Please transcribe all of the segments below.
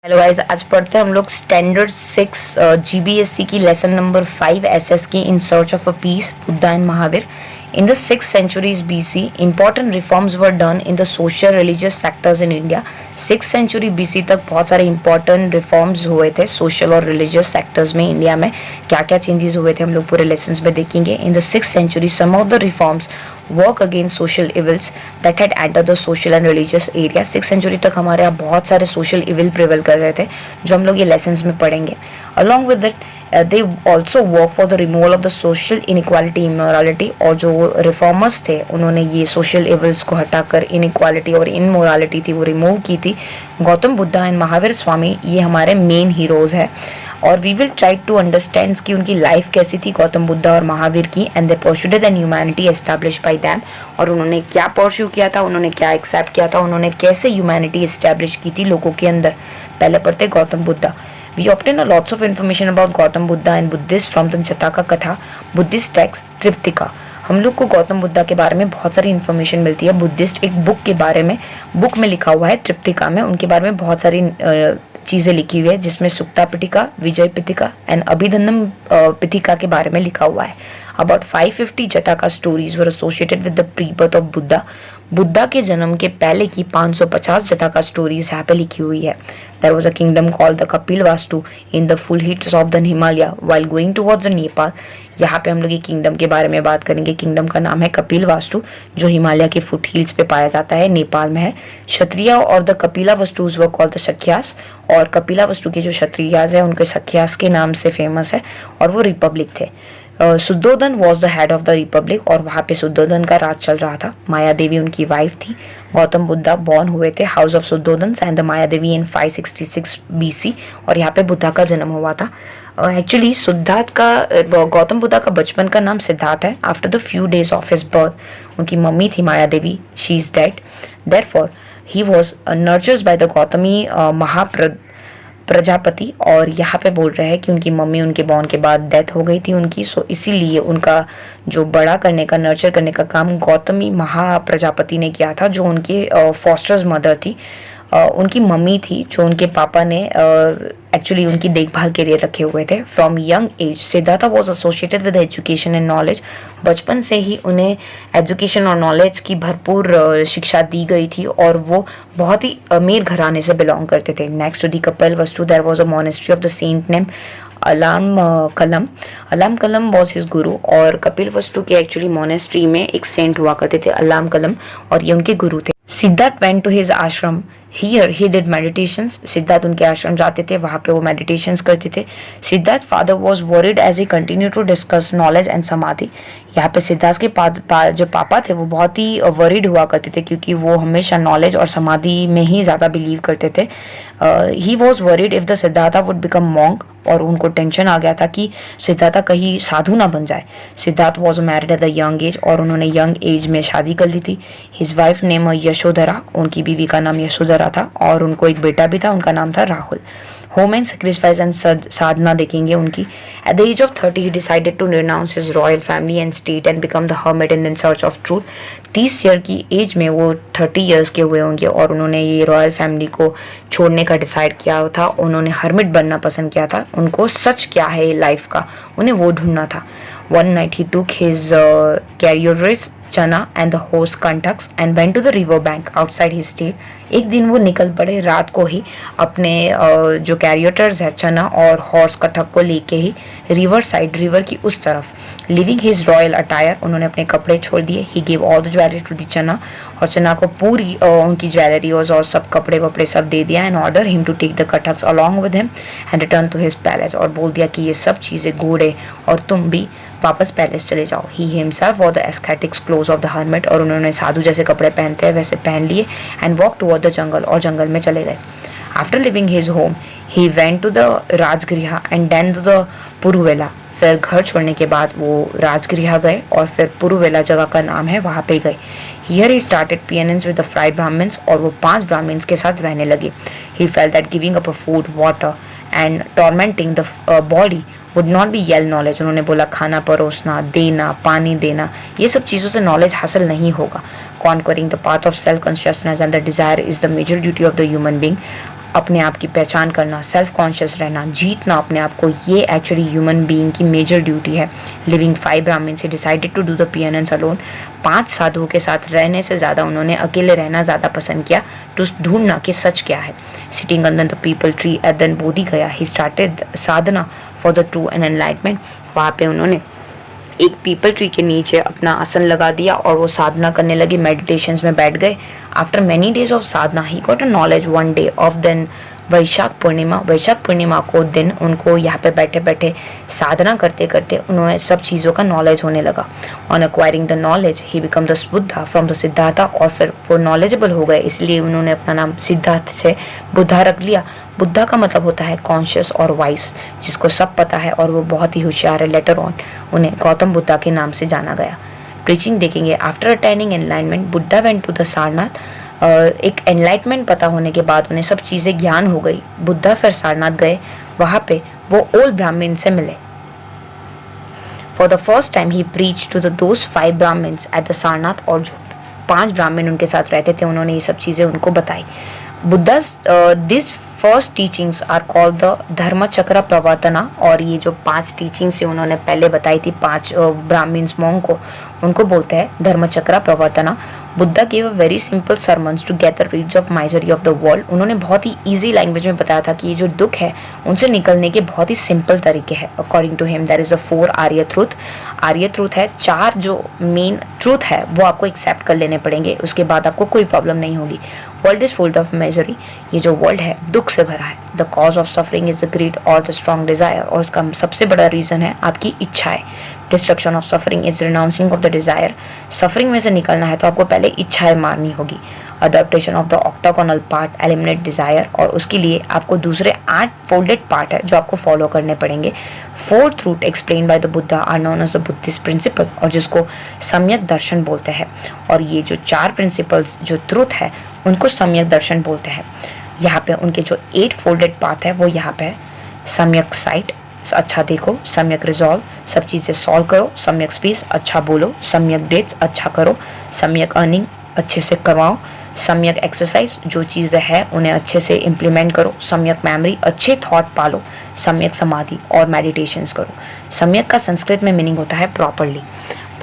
Hello guys, आज पढ़ते हैं हम लोग स्टैंडर्ड 6 जीबीएसई की लेसन नंबर 5 एसएस की in search of a peace Buddha and Mahavir. In the 6th centuries BC, important reforms were done in the social religious sectors in India. 6th century BC तक बहुत सारे important reforms हुए थे social और religious sectors में. India में क्या क्या changes हुए थे हम लोग पूरे lessons में देखेंगे. In the 6th century, some of the reforms work against social evils that had entered the social and religious area. 6th century तक हमारे यहाँ बहुत सारे social evil prevail कर रहे थे जो हम लोग ये lessons में पढ़ेंगे. Along with that, they also work for the removal of the social inequality, immorality. और जो रिफॉर्मर्स थे उन्होंने ये सोशल एविल्स को हटाकर इनइक्वालिटी और इनमोरालिटी थी वो रिमूव की थी. गौतम बुद्धा एंड महावीर स्वामी ये हमारे मेन हीरोज है और we will try to understand कि उनकी लाइफ कैसी थी गौतम बुद्धा और महावीर की. And they pursued an humanity establish by them. और उन्होंने क्या परस्यू किया था, उन्होंने क्या एक्सेप्ट किया था, उन्होंने कैसे ह्यूमैनिटी एस्टैब्लिश की थी लोगों के अंदर. पहले पढ़ते Gautam Buddha. We obtain a lots of information about Gautam Buddha and Buddhist from the Jataka कथा, Buddhist text Triptika. हम लोग को गौतम बुद्धा के बारे में बहुत सारी इन्फॉर्मेशन मिलती है बुद्धिस्ट एक बुक के बारे में. बुक में लिखा हुआ है त्रिपिटिका में उनके बारे में बहुत सारी चीज़ें लिखी हुई है जिसमें सुक्ता पिटिका, विजय पिटिका एंड अभिधन्नम पिटिका के बारे में लिखा हुआ है. About 550 Jataka stories were associated with the pre-birth of Buddha. Buddha के जन्म के पहले की 550 जताका स्टोरीज यहाँ पे लिखी हुई है. There was a kingdom called the Kapilvastu in the full heats of the Himalaya while going towards the Nepal. यहाँ पे हम लोग ये किंगडम के बारे में बात करेंगे. किंगडम का नाम है कपिल वास्तु जो हिमालय के फुट हिल्स पे पाया जाता है, नेपाल में है. क्षत्रिय और the Kapilavastu were called the Shakyas. और कपिला वस्तु के जो क्षत्रियाज है उनके सख्यास के नाम से फेमस है और वो रिपब्लिक थे. Shuddhodana was the head of the republic और वहाँ पे सुद्धोधन का राज चल रहा था. माया देवी उनकी वाइफ थी. गौतम बुद्धा बॉर्न हुए थे house of Shuddhodana and the Maya Devi in 566 BC और यहाँ पे बुद्धा का जन्म हुआ था. एक्चुअली गौतम बुद्धा का बचपन का नाम सिद्धार्थ है. After the few days of his birth उनकी मम्मी थी Maya Devi, she is dead. Therefore he was nurtured by the Gautami Prajapati. और यहाँ पे बोल रहे हैं कि उनकी मम्मी उनके बॉर्न के बाद डेथ हो गई थी उनकी. सो इसीलिए उनका जो बड़ा करने का, नर्चर करने का काम गौतमी महाप्रजापति ने किया था जो उनके फॉस्टर्स मदर थी. उनकी मम्मी थी जो उनके पापा ने एक्चुअली उनकी देखभाल के लिए रखे हुए थे. From young age Siddhartha was associated with education and knowledge. बचपन से ही उन्हें एजुकेशन और नॉलेज की भरपूर शिक्षा दी गई थी और वो बहुत ही अमीर घराने से बिलोंग करते थे. Next to the Kapilavastu there was a monastery of the saint name Alam Kalam. Alam कलम वॉज हिज गुरु. और कपिल वस्तु के एक्चुअली मोनेस्ट्री में एक सेंट हुआ करते थे अलाम कलम और ये उनके गुरु थे. सिद्धार्थ वेंट टू हिज आश्रम. Here he did meditations. Siddharth उनके आश्रम जाते थे, वहाँ पे वो मेडिटेशंस करते थे. Siddhartha father was worried as he continue to discuss knowledge and samadhi. यहाँ पे सिद्धार्थ के जो पापा थे वो बहुत ही वरीड हुआ करते थे क्योंकि वो हमेशा नॉलेज और समाधि में ही ज़्यादा बिलीव करते थे. He was worried if the Siddhartha would become monk. और उनको टेंशन आ गया था कि सिद्धार्था कहीं साधु ना बन जाए. Siddharth was married at the young age और उन्होंने यंग एज में शादी कर ली थी. हिज वाइफ नेम यशोधरा, उनकी बीवी का नाम यशोधरा था और उनको एक बेटा भी था, उनका नाम था Rahul. Home and sacrifice and sadhana देखेंगे उनकी. At the age of 30 he decided to renounce his royal family and state and become the hermit in search of truth. 30 year की एज में वो 30 ईयर्स के हुए होंगे और उन्होंने ये रॉयल फैमिली को छोड़ने का डिसाइड किया था. उन्होंने हर्मिट बनना पसंद किया था. उनको सच क्या है लाइफ का उन्हें वो ढूंढना था. One night he took his carriages, चना and the horse Kantaks and went to the river bank outside his state. एक दिन वो निकल पड़े रात को ही अपने जो कैरियटर्स है चना और हॉर्स कथक को लेके ही रिवर साइड, रिवर की उस तरफ. लिविंग हिज रॉयल अटायर, उन्होंने अपने कपड़े छोड़ दिए. He gave all the jewellery to the Channa और चना को पूरी उनकी ज्वेलरी और सब कपड़े वपड़े सब दे दिया. And order him to take the Kanthakas along with him and return to his palace. और बोल दिया कि ये सब चीज़ें घोड़े और तुम भी वापस पैलेस चले जाओ. He himself war the aesthetics close of the hermit और उन्होंने साधु जैसे कपड़े पहनते हैं वैसे पहन लिए and walk toward the jungle और जंगल में चले गए. After living his home he went to the Rajagriha and then to the Uruvela. फिर घर छोड़ने के बाद वो राजगृह गए और फिर पुरुवेला जगह का नाम है वहाँ पे गए. Here he started penance with the 5 Brahmins और वो 5 ब्राह्मण्स के साथ रहने लगे. He felt that giving up a food, water and tormenting the body would not be yield knowledge. उन्होंने बोला खाना परोसना, देना, पानी देना, ये सब चीज़ों से नॉलेज हासिल नहीं होगा. Conquering the path of self consciousness and the desire is the major duty of the human being. अपने आप की पहचान करना, सेल्फ कॉन्शियस रहना, जीतना अपने आप को, ये एक्चुअली ह्यूमन बीइंग की मेजर ड्यूटी है। Living 5 Brahmins, he decided to do the penitence alone. 5 साधुओं के साथ रहने से ज़्यादा उन्होंने अकेले रहना ज़्यादा पसंद किया, टू ढूंढना कि सच क्या है। Sitting under the peepal tree at then Bodh Gaya, he started sadhana for the true and enlightenment. वहाँ पे उन्होंने एक पीपल ट्री के नीचे अपना आसन लगा दिया और वो साधना करने लगे, मेडिटेशंस में बैठ गए। After many days of sadhana he got a knowledge one day of then Vaishakh Purnima. Vaishakh Purnima को दिन उनको यहाँ पे बैठे बैठे साधना करते करते उन्हें सब चीज़ों का नॉलेज होने लगा। On acquiring the knowledge he become the Buddha from the Siddhartha, और फिर वो नॉलेजेबल हो गए, इसलिए उन्होंने अपना नाम सिद्धार्थ से बुद्धा रख लिया। बुद्धा का मतलब होता है कॉन्शियस और वाइस, जिसको सब पता है और वो बहुत ही होशियार है। लेटर ऑन उन्हें गौतम बुद्धा के नाम से जाना गया। प्रीचिंग देखेंगे, after attaining enlightenment Buddha went to the Sarnath. एक एनलाइटमेंट पता होने के बाद उन्हें सब चीज़ें ज्ञान हो गई, बुद्धा फिर सारनाथ गए। वहाँ पे वो ओल्ड ब्राह्मण से मिले। For the first time he preach to those 5 Brahmins at the Sarnath, और जो 5 ब्राह्मण उनके साथ रहते थे उन्होंने ये सब चीज़ें उनको बताई। Buddha this first teachings are called the Dharma Chakra प्रवर्तना, और ये जो 5 टीचिंग्स उन्होंने पहले बताई थी 5 ब्राह्मण्स मॉन्ग को, उनको बोलते हैं Dharma Chakra Pravartana. Buddha give a very simple sermons to get the reeds of misery of the world. उन्होंने बहुत ही ईजी लैंग्वेज में बताया था कि ये जो दुख है उनसे निकलने के बहुत ही सिंपल तरीके हैं। According to him there is a 4 Arya truth. Arya truth है 4 जो मेन ट्रूथ है वो आपको एक्सेप्ट कर लेने पड़ेंगे, उसके बाद आपको कोई प्रॉब्लम नहीं होगी। World is full of misery, ये जो वर्ल्ड है दुख से भरा है। The cause of suffering is the greed और द स्ट्रॉन्ग डिजायर, और इसका सबसे बड़ा रीजन है आपकी इच्छाएं। Destruction of suffering is renouncing of the desire, suffering में से निकलना है तो आपको पहले इच्छाएं मारनी होगी। Adaptation of the octagonal part eliminate desire, और उसके लिए आपको दूसरे 8 फोल्डेड पार्ट है जो आपको फॉलो करने पड़ेंगे। 4 truth explain by the Buddha are known as the Buddhist principle, और जिसको सम्यक दर्शन बोलते हैं। और ये जो 4 प्रिंसिपल्स जो ट्रूथ है उनको सम्यक दर्शन बोलते हैं। यहाँ पे उनके जो 8 फोल्डेड पाथ है वो यहाँ पे है। सम्यक साइट, अच्छा देखो, सम्यक रिजॉल्व, सब चीज़ें सॉल्व करो, सम्यक स्पीच, अच्छा बोलो, सम्यक डेट्स, अच्छा करो, सम्यक अर्निंग, अच्छे से करवाओ, सम्यक एक्सरसाइज, जो चीज़ें हैं उन्हें अच्छे से इम्प्लीमेंट करो, सम्यक मेमोरी, अच्छे थॉट पालो, सम्यक समाधि और मेडिटेशंस करो। सम्यक का संस्कृत में मीनिंग होता है properly.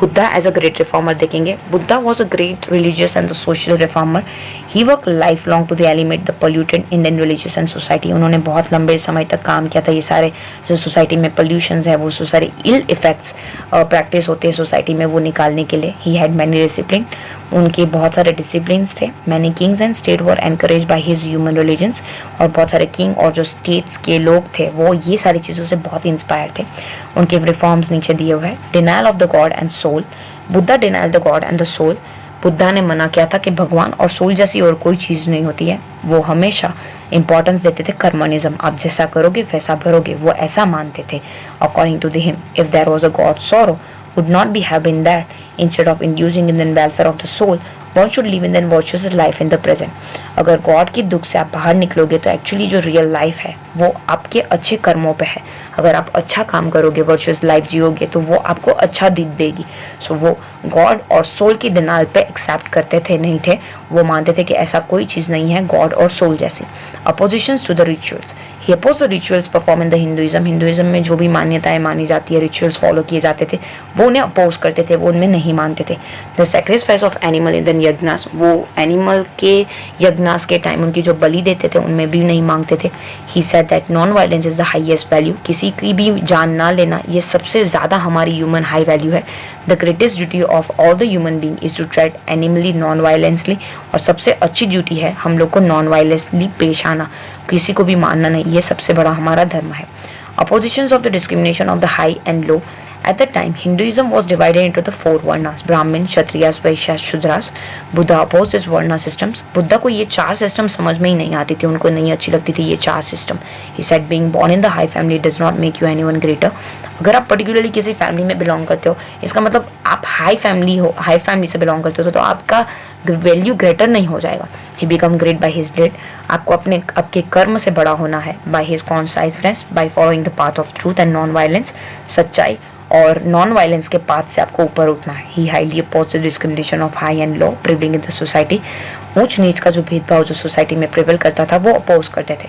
Buddha as a great reformer देखेंगे, Buddha was a great religious and the social reformer. He work life long to the eliminate the polluted Indian religious and society. उन्होंने बहुत लंबे समय तक काम किया था, ये सारे जो सोसाइटी में पोल्यूशंस है वो सारे इल इफेक्ट्स प्रैक्टिस होते हैं सोसाइटी में वो निकालने के लिए। ही हैड मैनी डिसिप्लिन, उनके बहुत सारे डिसिप्लिन्स थे। Many Kings and state were encourage by his human religions, और बहुत सारे किंग और जो स्टेट्स के लोग थे वो ये सारी चीज़ों से बहुत इंस्पायर थे। उनके रिफॉर्म्स नीचे दिए हुए हैं। Denial of the God and soul, Buddha denial the God and the soul. Buddha ने मना किया था कि भगवान और सोल जैसी और कोई चीज़ नहीं होती है। वो हमेशा इंपॉर्टेंस देते थे कर्मनिज्म, आप जैसा करोगे वैसा भरोगे, वो ऐसा मानते थे। According to him, if there was a God, sorrow would not be have been there. Instead of inducing in the welfare of the soul, one should live in the virtuous life in the present. अगर God के दुख से आप बाहर निकलोगे तो actually जो real life है वो आपके अच्छे कर्मों पे है। अगर आप अच्छा काम करोगे, वर्चुअस लाइफ जियोगे, तो वो आपको अच्छा दिख देगी। सो वो गॉड और सोल की डिनाल पे एक्सेप्ट करते थे, नहीं थे, वो मानते थे कि ऐसा कोई चीज़ नहीं है गॉड और सोल जैसी। Opposition to the rituals, he oppose the rituals perform in the Hinduism. Hinduism में जो भी मान्यताएं मानी जाती है, रिचुअल्स फॉलो किए जाते थे, वो उन्हें अपोज करते थे, वो उनमें नहीं मानते थे। The sacrifice of animal in the yajnas, वो एनिमल के यज्ञास के टाइम उनकी जो बलि देते थे उनमें भी नहीं मांगते थे। He said that non violence is the highest value, किसी की भी जान ना लेना ये सबसे ज़्यादा हमारी ह्यूमन हाई वैल्यू है। The greatest duty of all the human being is to treat animally non violently, और सबसे अच्छी ड्यूटी है हम लोग को नॉन वायलेंसली पेश आना, किसी को भी मारना नहीं, ये सबसे बड़ा हमारा धर्म है। Oppositions of the discrimination of the high and low, At that time, Hinduism was divided into the 4 varnas: Brahmin, Kshatriyas, Vaishyas, Shudras. Buddha opposed these varna systems. Buddha को ये 4 सिस्टम समझ में ही नहीं आती थी, उनको नहीं अच्छी लगती थी ये 4 system. He said, being born in the high family does not make you anyone greater. अगर आप पर्टिकुलरली किसी फैमिली में बिलोंग करते हो, इसका मतलब आप हाई फैमिली से बिलोंग करते हो तो आपका वैल्यू ग्रेटर नहीं हो जाएगा। He become great by his deed. आपको आपके कर्म से बड़ा होना है। By his consciousness, by following the path of truth and non-violence, सच्चाई और नॉन वायलेंस के पाथ से आपको ऊपर उठना है। He highly oppose the discrimination of high and low prevailing in the society. ऊंच नीच का जो भेदभाव जो सोसाइटी में प्रिवेल करता था वो अपोज करते थे।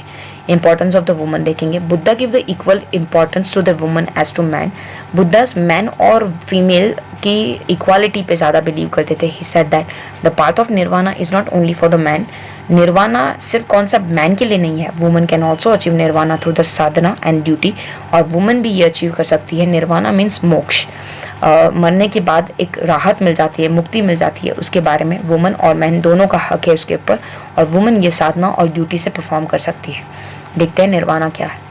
इंपॉर्टेंस ऑफ द वुमन देखेंगे, Buddha give the equal importance to the woman as to man. Buddha man और फीमेल की इक्वालिटी पे ज़्यादा बिलीव करते थे। He said that the path of nirvana is not only for the man. Nirvana सिर्फ कौन सा मैन के लिए नहीं है, woman can also achieve nirvana through the sadhana and duty. और वुमन भी ये अचीव कर सकती है। निर्वाणा मीन्स मोक्ष, मरने के बाद एक राहत मिल जाती है, मुक्ति मिल जाती है, उसके बारे में वुमन और मैन दोनों का हक है उसके ऊपर। और वुमन ये साधना और ड्यूटी से परफॉर्म कर सकती है। देखते हैं निर्वाणा क्या है।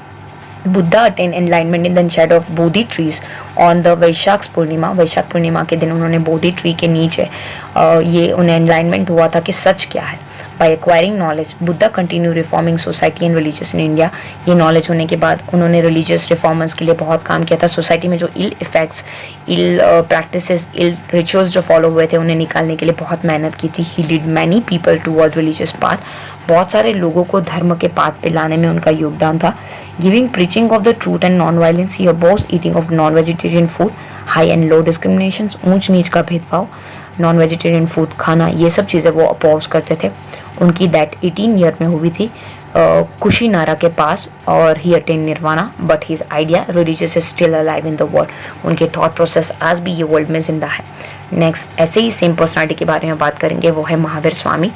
Buddha attain enlightenment in the shadow of Bodhi trees on the Vaishakh Purnima. Vaishakh Purnima के दिन उन्होंने बोधि ट्री के नीचे ये उन्हें एनलाइनमेंट हुआ था कि सच क्या है। By acquiring knowledge Buddha continue reforming society and religious in India. ये नॉलेज होने के बाद उन्होंने रिलीजियस रिफॉर्मर्स के लिए बहुत काम किया था। सोसाइटी में जो इल इफेक्ट्स, इल प्रैक्टिसेस, इल रिचुअल्स जो फॉलो हुए थे उन्हें निकालने के लिए बहुत मेहनत की थी। He lead many people toward religious path. बहुत सारे लोगों को धर्म के पाथ पे लाने में उनका योगदान था। Giving preaching of the truth and non violence. He oppose eating of non vegetarian food, high and low discrimination, ऊंच नीच का भेदभाव, नॉन वेजिटेरियन फूड खाना, ये सब चीज़ें वो अपोज करते थे। उनकी डेथ 18 ईयर में हुई थी कुशीनारा के पास। और he attain nirvana but his idea religious is still alive in the world. उनके थॉट प्रोसेस आज भी ये वर्ल्ड में जिंदा है। नेक्स्ट ऐसे ही सेम पर्सनालिटी के बारे में बात करेंगे, वो है Mahavir Swami.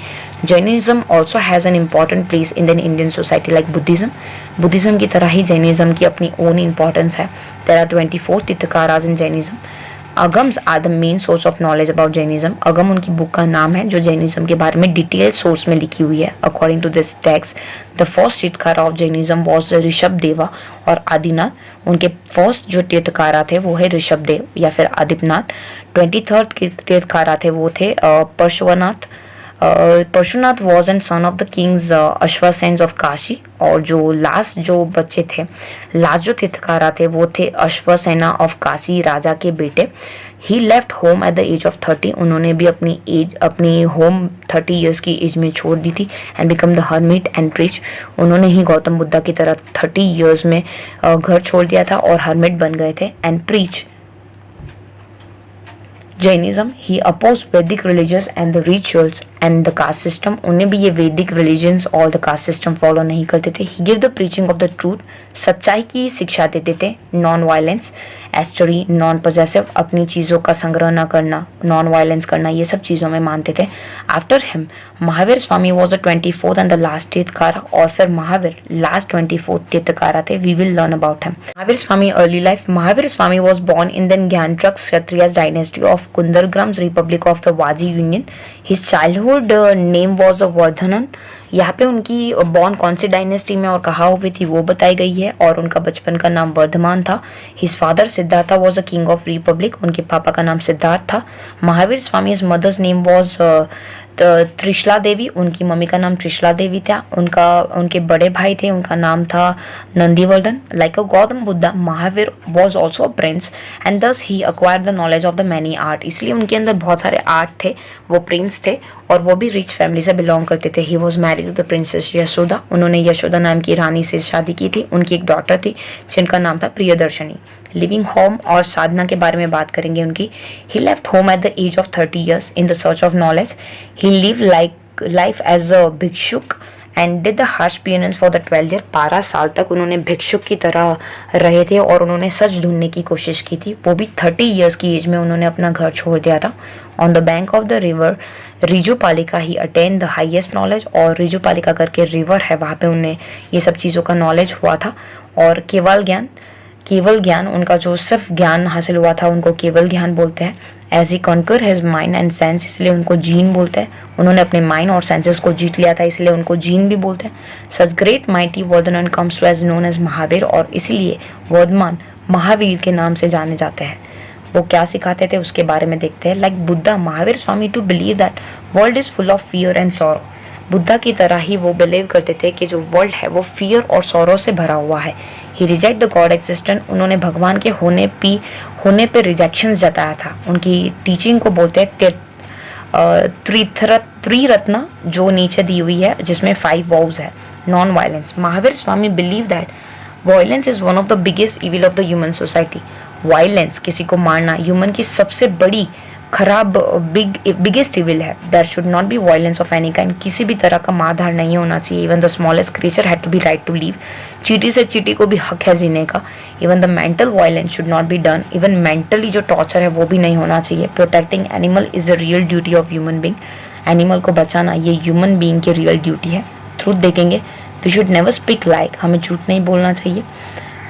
Jainism also has an important place in the Indian society like Buddhism. Buddhism की तरह ही जैनिज्म की अपनी ओन इम्पॉर्टेंस है। There are 24 tirthankaras in Jainism. Agams are the main source of knowledge about Jainism. Agam उनकी बुक का नाम है जो जैनिज्म के बारे में डिटेल सोर्स में लिखी हुई है। According to this text the first tirthankara of Jainism was Rishabh Deva और आदिनाथ। उनके फर्स्ट जो तीर्थंकर थे वो है ऋषभ देव या फिर आदित्यनाथ। 23rd तीर्थंकर थे वो थे Parshunath. Parshunath was an son of the kings Ashvasen of Kashi. और जो लास्ट जो बच्चे थे, लास्ट जो तीर्थंकर थे वो थे अश्वसेना ऑफ काशी राजा के बेटे। He left home at the age of 30। उन्होंने भी अपनी होम 30 ईयर्स की एज में छोड़ दी थी। And become the hermit and preach. उन्होंने ही गौतम बुद्धा की तरह 30 ईयर्स में घर छोड़ दिया था और हर्मिट बन गए थे and preach Jainism. He oppose Vedic religious and the rituals and the caste system. उन्हें भी ये वैदिक रिलीजन्स और द कास्ट सिस्टम फॉलो नहीं करते थे। He give the preaching of the truth. सच्चाई की शिक्षा देते थे। Non violence, asteya, non possessive, अपनी चीज़ों का संग्रह न करना, नॉन वायलेंस करना, ये सब चीज़ों में मानते थे। After him Mahavir Swami was the 24th and the last tirthankara. और फिर महावीर लास्ट 24th तीर्थंकर थे। We will learn about him. Mahavir Swami early life. Mahavir Swami was born in the Gyantruk Kshatriyas dynasty of Kundargrams Republic of the Vaji Union. His childhood name was Vardhanan. यहाँ पे उनकी born कौन सी dynasty में और कहाँ हुई थी वो बताई गई है। और उनका बचपन का नाम वर्धमान था। His father Siddhartha was a king of Republic. उनके पापा का नाम सिद्धार्थ था। Mahavir Swami mother's name was Trishala देवी। उनकी मम्मी का नाम त्रिशला देवी था। उनके बड़े भाई थे, उनका नाम था Nandivardhan. Like a Gautam Buddha Mahavir was also a prince and thus he acquired the knowledge of the many art. इसलिए उनके अंदर बहुत सारे आर्ट थे। वो प्रिंस थे और वो भी रिच फैमिली से बिलोंग करते थे। He was married to the princess Yashoda. उन्होंने यशोदा नाम की रानी से शादी की थी। उनकी एक डॉटर थी जिनका नाम था प्रियदर्शनी। लिविंग होम और साधना के बारे में बात करेंगे उनकी। He left home at the age of 30 years in the search of knowledge. He live life as a bhikshuk and did the harsh penitence for the 12 year. 12 साल तक उन्होंने भिक्षुक की तरह रहे थे और उन्होंने सच ढूंढने की कोशिश की थी। वो भी 30 ईयर्स की एज में उन्होंने अपना घर छोड़ दिया था। On the bank of the river रिजुपालिका he attain the highest knowledge. और रिजुपालिका करके रिवर है, वहाँ पे उन्हें ये सब चीज़ों का नॉलेज हुआ था। और केवल ज्ञान उनका जो सिर्फ ज्ञान हासिल हुआ था उनको केवल ज्ञान बोलते हैं। As he conquer his mind and sense, इसलिए उनको जीन बोलते हैं। उन्होंने अपने माइंड और सेंसेस को जीत लिया था, इसलिए उनको जीन भी बोलते हैं। Such great mighty Vardhaman comes to as known as Mahavir. और इसलिए वर्धमान महावीर के नाम से जाने जाते हैं। वो क्या सिखाते थे उसके बारे में देखते हैं। Like Buddha Mahavir Swami too believe that world is full of fear and sorrow. Buddha की तरह ही वो बिलीव करते थे कि जो वर्ल्ड है वो फियर और सौरों से भरा हुआ है। ही रिजेक्ट द गॉड एग्जिस्टेंस। उन्होंने भगवान के होने पे रिजेक्शन जताया था। उनकी टीचिंग को बोलते हैं त्रिरत्न जो नीचे दी हुई है, जिसमें 5 वॉव्स है। Non violence. Mahavir Swami believe that violence is one of the biggest evil of the human society. Violence, किसी को मारना ह्यूमन की सबसे बड़ी खराब बिगेस्ट इविल है. There should not be violence of any kind. किसी भी तरह का मारधाड़ नहीं होना चाहिए. Even the smallest creature had to be right to live. चींटी से चींटी को भी हक है जीने का. Even the mental violence should not be done. Even mentally जो टॉर्चर है वो भी नहीं होना चाहिए. Protecting animal is the real duty of human being. Animal को बचाना ये ह्यूमन बींग की रियल ड्यूटी है. ट्रूथ देखेंगे, we should never speak like. हमें झूठ नहीं बोलना चाहिए.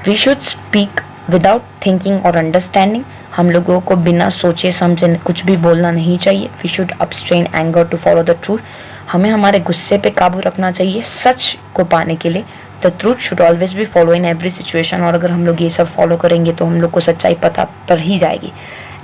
We should speak without thinking और अंडरस्टैंडिंग. हम लोगों को बिना सोचे समझे कुछ भी बोलना नहीं चाहिए. We should abstain anger to follow the truth. हमें हमारे गुस्से पे काबू रखना चाहिए सच को पाने के लिए. The truth should always be follow in every situation. और अगर हम लोग ये सब फॉलो करेंगे तो हम लोग को सच्चाई पता पर ही जाएगी.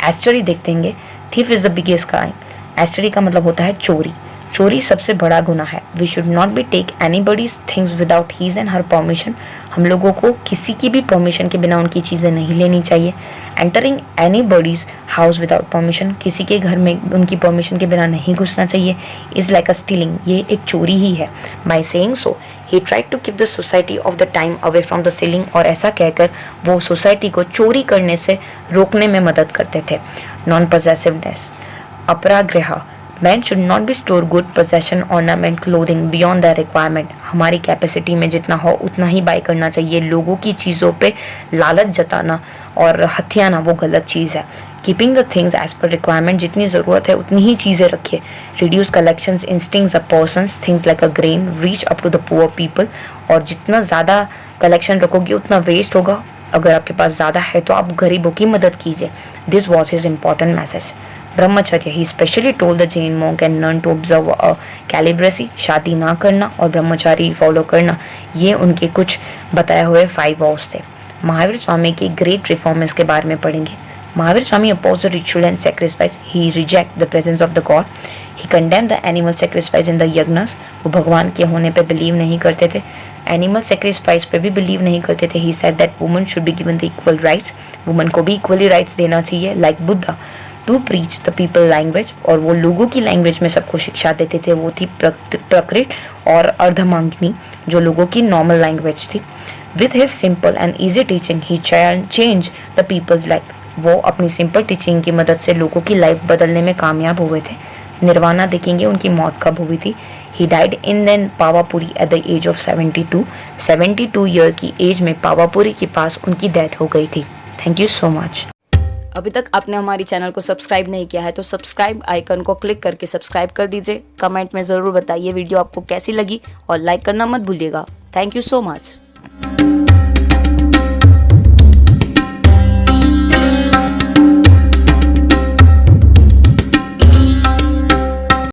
एस्टरी देखेंगे, thief is the biggest crime. Asteya का मतलब होता है चोरी. चोरी सबसे बड़ा गुनाह है. We should not be take anybody's things without his and her permission. हम लोगों को किसी की भी परमिशन के बिना उनकी चीज़ें नहीं लेनी चाहिए. Entering anybody's house without permission. किसी के घर में उनकी परमिशन के बिना नहीं घुसना चाहिए. Is like a stealing. ये एक चोरी ही है. By saying so he tried to keep the society of the time away from the stealing. और ऐसा कहकर वो सोसाइटी को चोरी करने से रोकने में मदद करते थे. Non possessiveness, अपराग्रह. Men should not be store good possession, ornament, clothing beyond their requirement. हमारी कैपेसिटी में जितना हो उतना ही बाय करना चाहिए. लोगों की चीज़ों पे लालच जताना और हथियाना वो गलत चीज़ है. Keeping the things as per requirement. जितनी ज़रूरत है उतनी ही चीज़ें रखिए. Reduce collections instincts of persons. Things like a grain reach up to the poor people. और जितना ज़्यादा कलेक्शन रखोगे उतना वेस्ट होगा. अगर आपके पास ज़्यादा है तो आप गरीबों की मदद कीजिए. This was his important message. Brahmacharya, he specially told the Jain monk and nun to observe celibacy. शादी ना करना और ब्रह्मचारी फॉलो करना ये उनके कुछ बताए हुए 5 vows थे. महावीर स्वामी की ग्रेट रिफॉर्मर्स के बारे में पढ़ेंगे. Mahavir Swami opposed the ritual and sacrifice. He reject the presence of the God. He condemned the animal sacrifice in the yagnas. वो भगवान के होने पे बिलीव नहीं करते थे. एनिमल सेक्रीफाइस पे भी बिलीव नहीं करते थे. He said that woman should be given the equal rights. Woman को भी इक्वली राइट्स देना चाहिए like Buddha. To preach the people language. और वो लोगों की लैंग्वेज में सबको शिक्षा देते थे. वो थी प्रकृत और अर्धमांगनी जो लोगों की नॉर्मल लैंग्वेज थी. With his simple and easy teaching he change the people's life. वो अपनी सिंपल टीचिंग की मदद से लोगों की लाइफ बदलने में कामयाब हुए थे. निर्वाणा देखेंगे, उनकी मौत कब हुई थी. He died in then Pavapuri at the age of 72. 72 year की एज में पावापुरी के पास उनकी डेथ हो गई थी. Thank you so much. अभी तक आपने हमारी चैनल को सब्सक्राइब नहीं किया है तो सब्सक्राइब आइकन को क्लिक करके सब्सक्राइब कर दीजिए. कमेंट में ज़रूर बताइए वीडियो आपको कैसी लगी और लाइक करना मत भूलिएगा. Thank you so much.